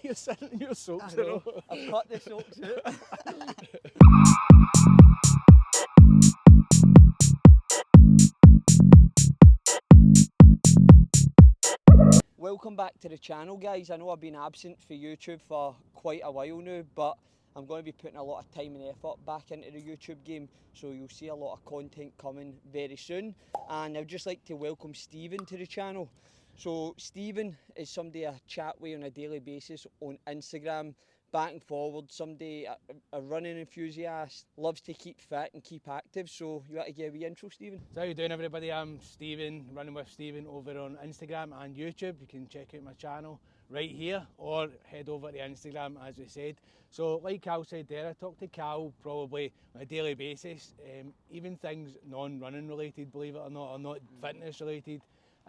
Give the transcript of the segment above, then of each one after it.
You're sitting in your socks. I know. I've cut the socks out. Welcome back to the channel, guys. I know I've been absent for YouTube for quite a while now, but I'm going to be putting a lot of time and effort back into the YouTube game, so you'll see a lot of content coming very soon. And I'd just like to welcome Stephen to the channel. So Stephen is somebody I chat with on a daily basis on Instagram, back and forward, somebody, a running enthusiast, loves to keep fit and keep active. So you want to give a wee intro, Stephen? So how you doing, everybody? I'm Stephen, running with Stephen over on Instagram and YouTube. You can check out my channel right here or head over to Instagram, as we said. So like Cal said there, I talk to Cal probably on a daily basis, even things non-running related, believe it or not fitness related.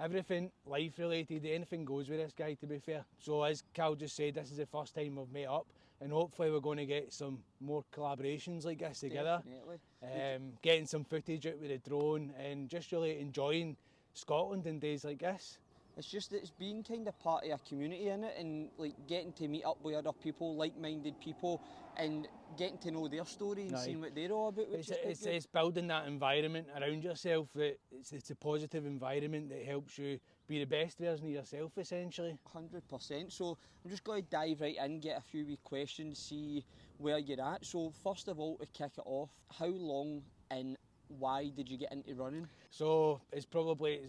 Everything life related, anything goes with this guy, to be fair. So as Cal just said, this is the first time we've met up, and hopefully we're going to get some more collaborations like this together. Definitely. Getting some footage out with the drone and just really enjoying Scotland in days like this. It's just that it's being kind of part of a community in it, and like getting to meet up with other people, like-minded people, and getting to know their story and seeing what they're all about. It's building that environment around yourself. That it's a positive environment that helps you be the best version of yourself, essentially. 100%. So I'm just going to dive right in, get a few wee questions, see where you're at. So first of all, to kick it off, how long and why did you get into running? So it's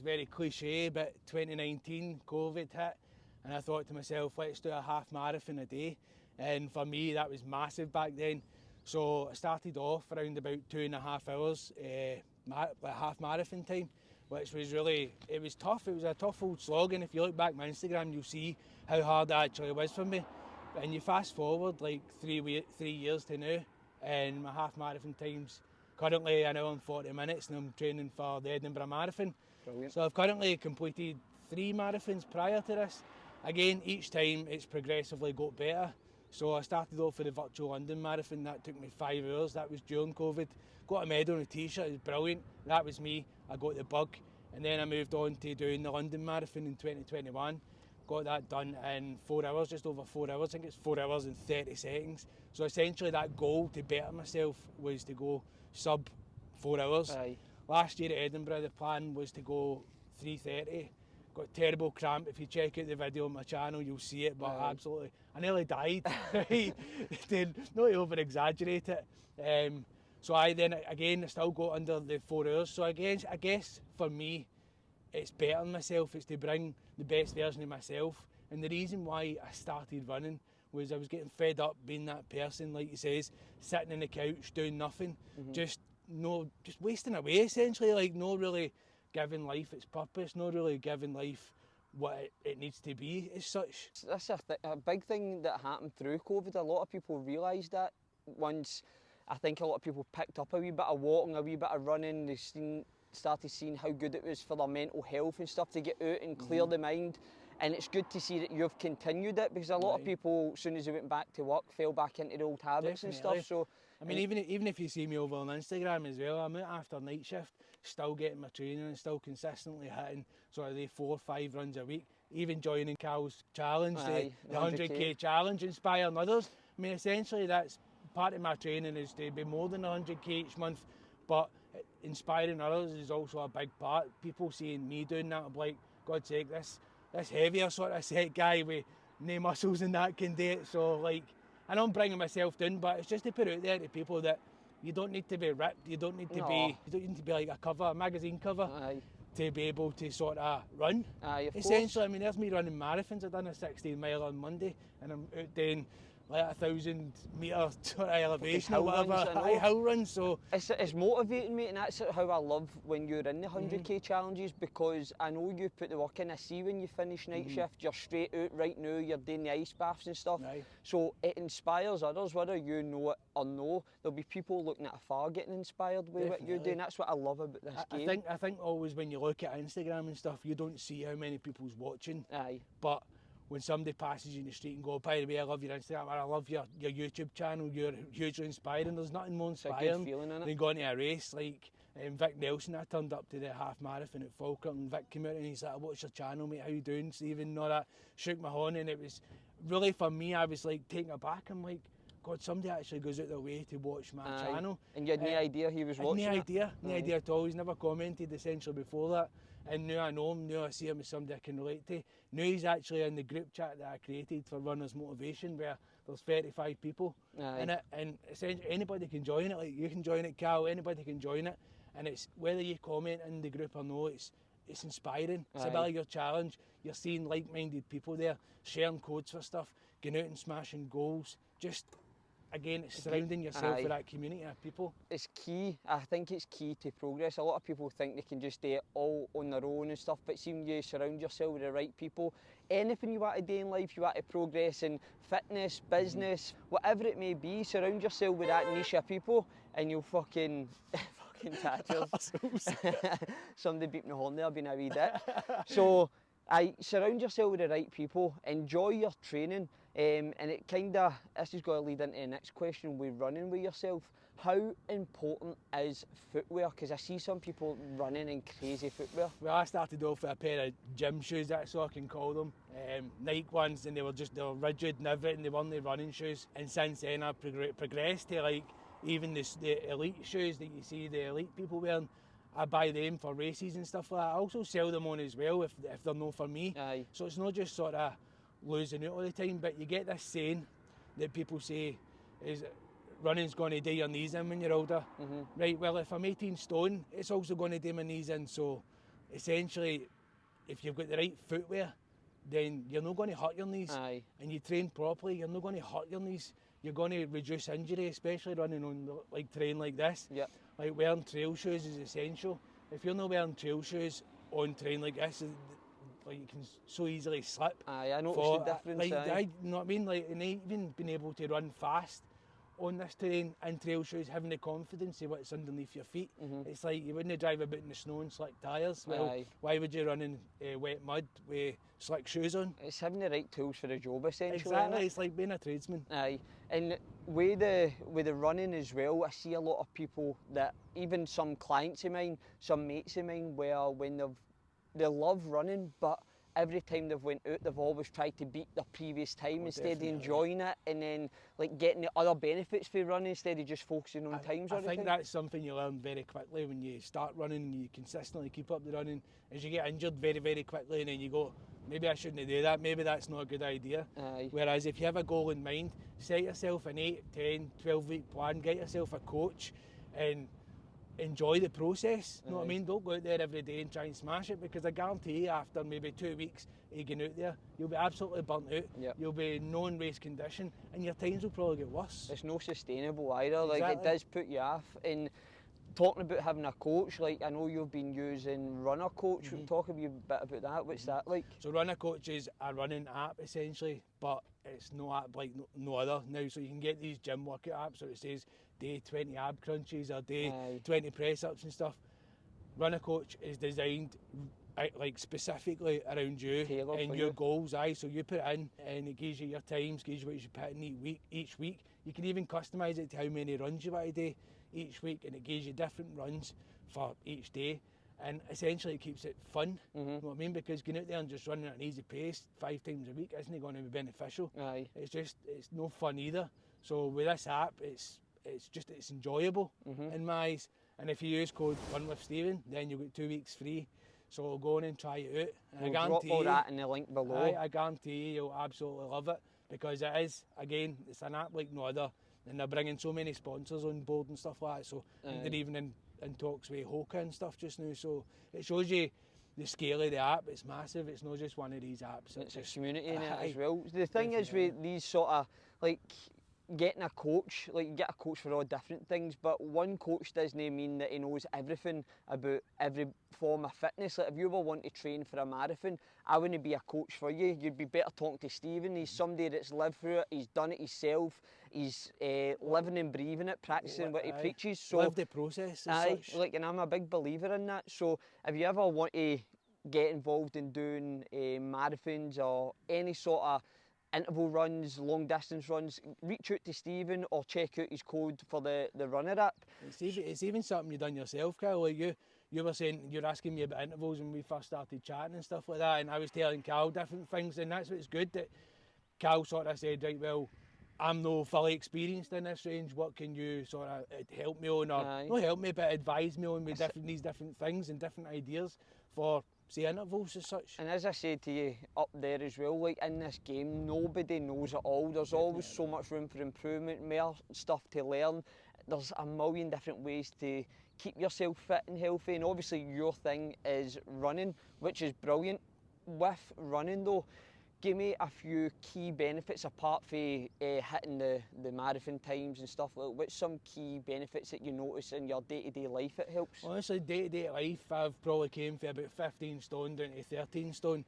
very cliche, but 2019 COVID hit, and I thought to myself, let's do a half marathon a day. And for me, that was massive back then. So I started off around about 2.5 hours, half marathon time, which was it was tough. It was a tough old slog, and if you look back my Instagram, you'll see how hard it actually was for me. And you fast forward like 3 years to now, and my half marathon times currently an hour and 40 minutes, and I'm training for the Edinburgh Marathon. Brilliant. So I've currently completed 3 marathons prior to this. Again, each time it's progressively got better. So I started off with the virtual London Marathon. That took me 5 hours. That was during COVID. Got a medal and a t-shirt. It was brilliant. That was me. I got the bug. And then I moved on to doing the London Marathon in 2021. Got that done in 4 hours, just over 4 hours. I think it's 4 hours and 30 seconds. So essentially that goal to better myself was to go sub 4 hours. Aye. Last year at Edinburgh, the plan was to go 3:30. Got terrible cramp. If you check out the video on my channel, you'll see it, but absolutely, I nearly died. Not to over exaggerate it. So I still got under the 4 hours. So I guess for me, it's bettering myself. It's to bring the best version of myself. And the reason why I started running was I was getting fed up being that person, like he says, sitting on the couch doing nothing, just wasting away, essentially, like not really giving life its purpose, not really giving life what it needs to be as such. That's a big thing that happened through COVID. A lot of people realised that once. I think a lot of people picked up a wee bit of walking, a wee bit of running. They started seeing how good it was for their mental health and stuff to get out and clear the mind. And it's good to see that you've continued it, because a lot of people, as soon as they went back to work, fell back into the old habits and stuff. So I mean, even if you see me over on Instagram as well, I'm out after night shift, still getting my training and still consistently hitting sort of the 4 or 5 runs a week. Even joining Cal's challenge, the 100k challenge, inspiring others. I mean, essentially that's part of my training, is to be more than 100k each month, but inspiring others is also a big part. People seeing me doing that, I'm like, God's sake, this heavier sort of set guy with no muscles and that can do it. So like, I know I'm bringing myself down, but it's just to put out there to people that you don't need to be ripped, you don't need to be like a magazine cover to be able to sort of run. Essentially, I mean, there's me running marathons. I've done a 16 mile on Monday, and I'm out doing like 1,000 metre sort of elevation or whatever, hill runs. So it's motivating, mate, and that's how I love when you're in the 100k challenges, because I know you put the work in. I see when you finish night shift, you're straight out right now, you're doing the ice baths and stuff. So it inspires others, whether you know it or no. There'll be people looking at afar getting inspired with what you're doing. That's what I love about this game. I think always when you look at Instagram and stuff, you don't see how many people's watching. But when somebody passes you in the street and go, by the way, I love your Instagram, or I love your YouTube channel, you're hugely inspiring. There's nothing more inspiring than going to a race. Like Vic Nelson, I turned up to the half marathon at Falkirk, and Vic came out and he's like, what's your channel, mate, how you doing, Stephen, and all that. Shook my horn, and it was really for me, I was like taken aback. I'm like, God, somebody actually goes out their way to watch my channel. And you had no idea he was watching no it? idea, no idea at all. He's never commented essentially before that. And now I know him, now I see him as somebody I can relate to. Now he's actually in the group chat that I created for Runners Motivation, where there's 35 people in it, and essentially anybody can join it. Like you can join it, Cal, anybody can join it. And it's whether you comment in the group or no, it's inspiring. It's about your challenge. You're seeing like-minded people there, sharing codes for stuff, going out and smashing goals. Just again, it's surrounding yourself with that community of people. It's key. I think it's key to progress. A lot of people think they can just do it all on their own and stuff, but seem you surround yourself with the right people. Anything you want to do in life, you want to progress in fitness, business, whatever it may be, surround yourself with that niche of people and you'll fucking tatchers. Somebody beeping the horn there, being a wee dick. So surround yourself with the right people, enjoy your training, and it this is going to lead into the next question with running with yourself. How important is footwear? Because I see some people running in crazy footwear. Well, I started off with a pair of gym shoes, that's all I can call them. Nike ones, and they were rigid and everything, they weren't the running shoes. And since then I've progressed to like even the elite shoes that you see the elite people wearing. I buy them for races and stuff like that. I also sell them on as well if they're not for me. So it's not just sort of losing out all the time, but you get this saying that people say is running's going to do your knees in when you're older. Right, well if I'm 18 stone, it's also going to do my knees in. So essentially, if you've got the right footwear, then you're not going to hurt your knees. And you train properly, you're not going to hurt your knees. You're going to reduce injury, especially running on like terrain like this. Like wearing trail shoes is essential. If you're not wearing trail shoes on terrain like this, like you can so easily slip. I noticed the difference. You know what I mean? Like, and even being able to run fast on this terrain in trail shoes, having the confidence of what's underneath your feet. It's like you wouldn't drive about in the snow and slick tyres. Well, why would you run in wet mud with slick shoes on? It's having the right tools for the job, essentially. Exactly, it's like being a tradesman. And with the running as well, I see a lot of people that, even some clients of mine, some mates of mine, where when they love running, but every time they've went out, they've always tried to beat their previous time instead of enjoying it, and then like getting the other benefits for running instead of just focusing on times. I think that's something you learn very quickly when you start running and you consistently keep up the running. As you get injured very, very quickly, and then you go, maybe I shouldn't do that, maybe that's not a good idea. Whereas if you have a goal in mind, set yourself an 8, 10, 12 week plan, get yourself a coach and enjoy the process. You know what I mean? Don't go out there every day and try and smash it, because I guarantee you after maybe 2 weeks of getting out there, you'll be absolutely burnt out. You'll be non-race condition and your times will probably get worse. It's not sustainable either. Like it does put you off. And talking about having a coach, like I know you've been using Runner Coach. Talk a bit about that. What's that like? So Runner Coach is a running app essentially, but it's no app like no other now. So you can get these gym workout apps, so it says day 20 ab crunches or day 20 press ups and stuff. Runner Coach is designed like specifically around you and your goals. So you put it in and it gives you your times, gives you what you should put in each week. You can even customise it to how many runs you want to do each week, and it gives you different runs for each day, and essentially it keeps it fun. You know what I mean? Because going out there and just running at an easy pace 5 times a week isn't going to be beneficial. It's no fun either. So with this app, it's enjoyable in my eyes. And if you use code RunWithStephen, then you'll get 2 weeks free. So go on and try it out. And We'll drop all that in the link below. I guarantee you'll absolutely love it, because it is, again, it's an app like no other. And they're bringing so many sponsors on board and stuff like that. So they're even in talks with COACHH.CAL and stuff just now. So it shows you the scale of the app. It's massive. It's not just one of these apps. It's a community in it as well. The thing is with these sort of, like, getting a coach, like you get a coach for all different things, but one coach doesn't mean that he knows everything about every form of fitness. Like if you ever want to train for a marathon, I wouldn't be a coach for you. You'd be better talking to Stephen. He's somebody that's lived through it, he's done it himself, he's living and breathing it, practicing what he preaches. So live the process as such. Like, and I'm a big believer in that. So if you ever want to get involved in doing marathons or any sort of interval runs, long distance runs, reach out to Stephen or check out his code for the Runner app. It's even something you've done yourself, Cal. Like you were saying, you're asking me about intervals when we first started chatting and stuff like that, and I was telling Cal different things, and that's what's good, that Cal sort of said, right, well, I'm no fully experienced in this range, what can you sort of help me on, or not help me, but advise me on with these different things and different ideas for, say, intervals as such. And as I said to you up there as well, like in this game, nobody knows it all. There's always so much room for improvement, more stuff to learn. There's a million different ways to keep yourself fit and healthy, and obviously your thing is running, which is brilliant. With running though, give me a few key benefits apart from hitting the marathon times and stuff. Like, what's some key benefits that you notice in your day-to-day life it helps? Honestly, day-to-day life, I've probably came from about 15 stone down to 13 stone,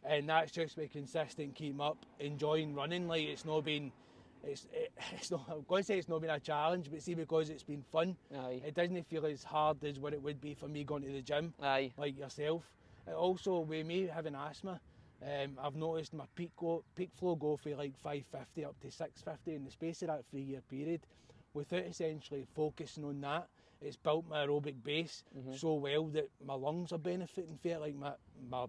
and that's just by consistent keeping up, enjoying running. Like, it's not been, it's not, I'm going to say it's not been a challenge, but see, because it's been fun, it doesn't feel as hard as what it would be for me going to the gym, like yourself. Also, with me having asthma, I've noticed my peak flow go from like 550 up to 650 in the space of that 3-year period. Without essentially focusing on that, it's built my aerobic base so well that my lungs are benefiting from it. Like my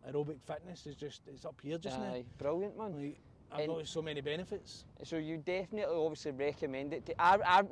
aerobic fitness is just, it's up here just now. Brilliant, man. Like, I've noticed so many benefits. So you definitely obviously recommend it.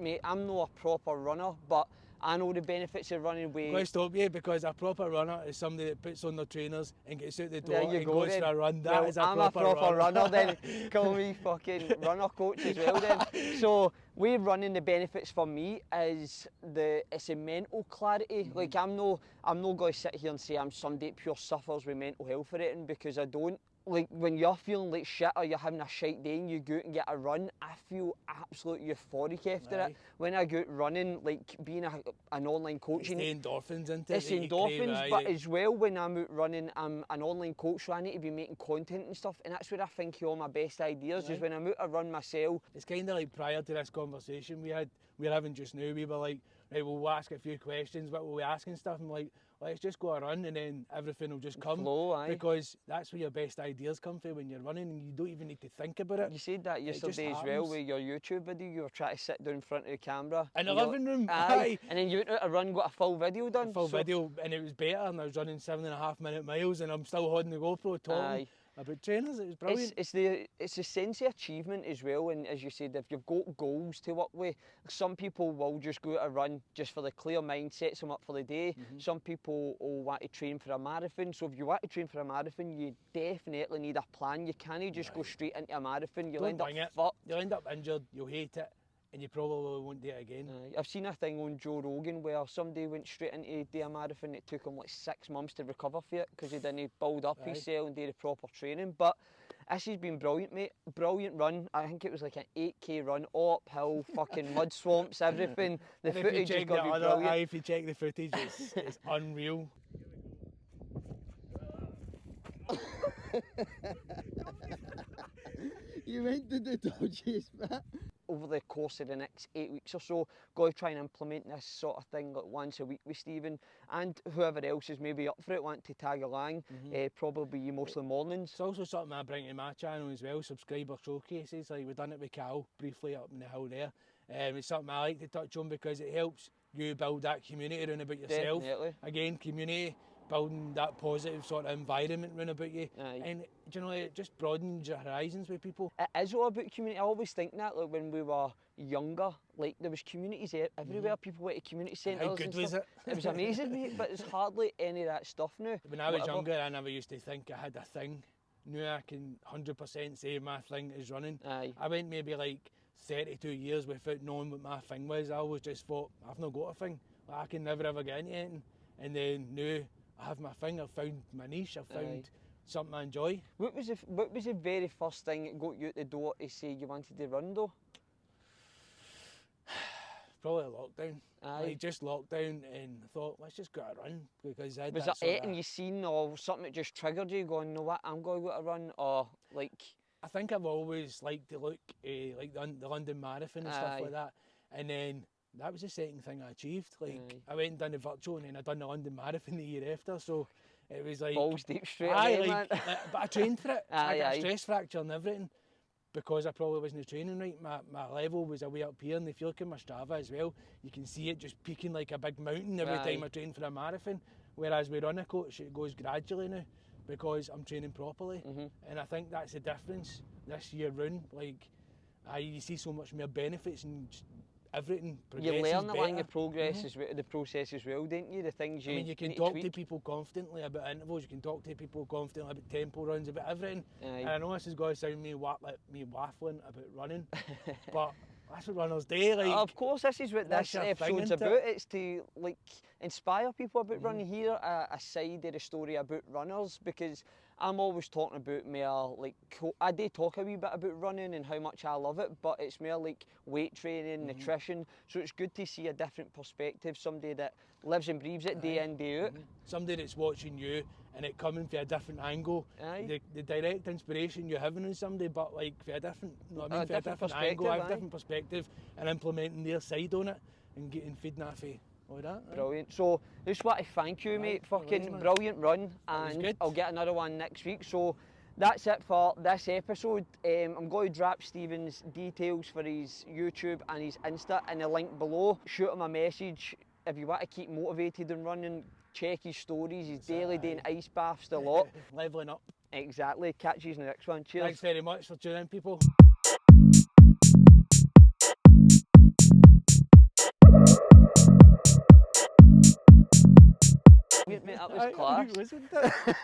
Mate, I'm not a proper runner, but I know the benefits of running with... I'm going to stop you, because a proper runner is somebody that puts on their trainers and gets out the door and goes then. for a run. Well, I'm a proper runner then. Call me fucking runner coach as well then. So with running, the benefits for me is it's a mental clarity. Like, I'm no going to sit here and say I'm somebody that pure suffers with mental health or anything, because I don't. Like, when you're feeling like shit or you're having a shite day and you go out and get a run, I feel absolutely euphoric after it. When I go out running, like being an online coaching... It's the endorphins, isn't it? It's endorphins, but as well, when I'm out running, I'm an online coach, so I need to be making content and stuff, and that's where I think all my best ideas is when I'm out to run myself. It's kind of like prior to this conversation we're having just now, we were like, right, we'll ask a few questions, what will we ask and stuff, and like, let's just go a run and then everything will just come. Flow, because that's where your best ideas come from, when you're running, and you don't even need to think about it. You said that yesterday as well with your YouTube video. You were trying to sit down in front of the camera. In the living room, and then you went out a run, got a full video done. Video, and it was better, and I was running 7.5-minute miles, and I'm still holding the GoPro talking about trainers. It was brilliant. It's the sense of achievement as well, and as you said, if you've got goals to work with, some people will just go out a run just for the clear mind, sets them up for the day. Some people will want to train for a marathon, so if you want to train for a marathon, you definitely need a plan. You can't just go straight into a marathon. You'll end up fucked. You'll end up injured, you'll hate it, and you probably won't do it again. I've seen a thing on Joe Rogan where somebody went straight into do a marathon. It took him like 6 months to recover for it because he didn't build up his cell and do the proper training. But this has been brilliant, mate. Brilliant run. I think it was like an 8k run, all uphill, fucking mud swamps, everything. The footage has got to be brilliant. If you check the footage, it's unreal. You went to the dodgiest bit. Over the course of the next 8 weeks or so, got to try and implement this sort of thing like once a week with Stephen, and whoever else is maybe up for it, want to tag along, probably mostly mornings. It's also something I bring to my channel as well, subscriber showcases. Like, we've done it with Cal briefly up in the hill there. It's something I like to touch on because it helps you build that community around about yourself. Definitely. Again, community, building that positive sort of environment around about you. And do you know, it just broadens your horizons with people. It is all about community. I always think that, like when we were younger, like there was communities everywhere. People went to community centres. How good was it? It was amazing, mate, but there's hardly any of that stuff now. When I was younger, I never used to think I had a thing. Now I can 100% say my thing is running. I went maybe like 32 years without knowing what my thing was. I always just thought, I've not got a thing. Like, I can never ever get into anything. And then now I have my thing. I've found my niche. I've found something I enjoy. What was the very first thing that got you at the door to say you wanted to run though? Probably lockdown. Like, just lockdown, and I thought, let's just go out a run, because I had was that there anything you seen or something that just triggered you going, you know what, I'm going to go out a run, or like? I think I've always liked to look like the London Marathon and stuff like that, and then that was the second thing I achieved. Like, I went and done the virtual, and then I done the London Marathon the year after, so it was like balls deep straight away, man. But I trained for it. I got a stress fracture and everything because I probably wasn't training right. My level was a way up here, and if you look at my Strava as well, you can see it just peaking like a big mountain every time I train for a marathon. Whereas with COACHH, it goes gradually now because I'm training properly, and I think that's the difference. this year round, like, you see so much more benefits and just everything You progresses learn along better. the progress as well, the process as well, don't you? The things you I mean, you can need talk to to tweak. people confidently about intervals, you can talk to people confidently about tempo runs, about everything. Aye. And I know this is going to sound like me waffling about running, but that's what runners do. Like, Of course, this is what that's this your thing, episode's innit? about. It's to like inspire people about running. Here a side of the story about runners, because I'm always talking about more like I do talk a wee bit about running and how much I love it, but it's more like weight training, nutrition. So it's good to see a different perspective, somebody that lives and breathes it day in, day out. Somebody that's watching you and it coming from a different angle. Aye. The direct inspiration you're having in somebody, but like for a different, you know what I mean, A for a different different angle, perspective, a aye. different perspective, and implementing their side on it and getting feeding that for all that. Aye. Brilliant. So just want to thank you, mate. Fucking man. brilliant run, was and good. I'll get another one next week. So that's it for this episode. I'm going to drop Stephen's details for his YouTube and his Insta in the link below. Shoot him a message if you want to keep motivated and running. Check his stories, his daily doing ice baths, the lot. Leveling up. Exactly. Catch you in the next one. Cheers. Thanks very much for tuning in, people. Mate, that was class. Wasn't it?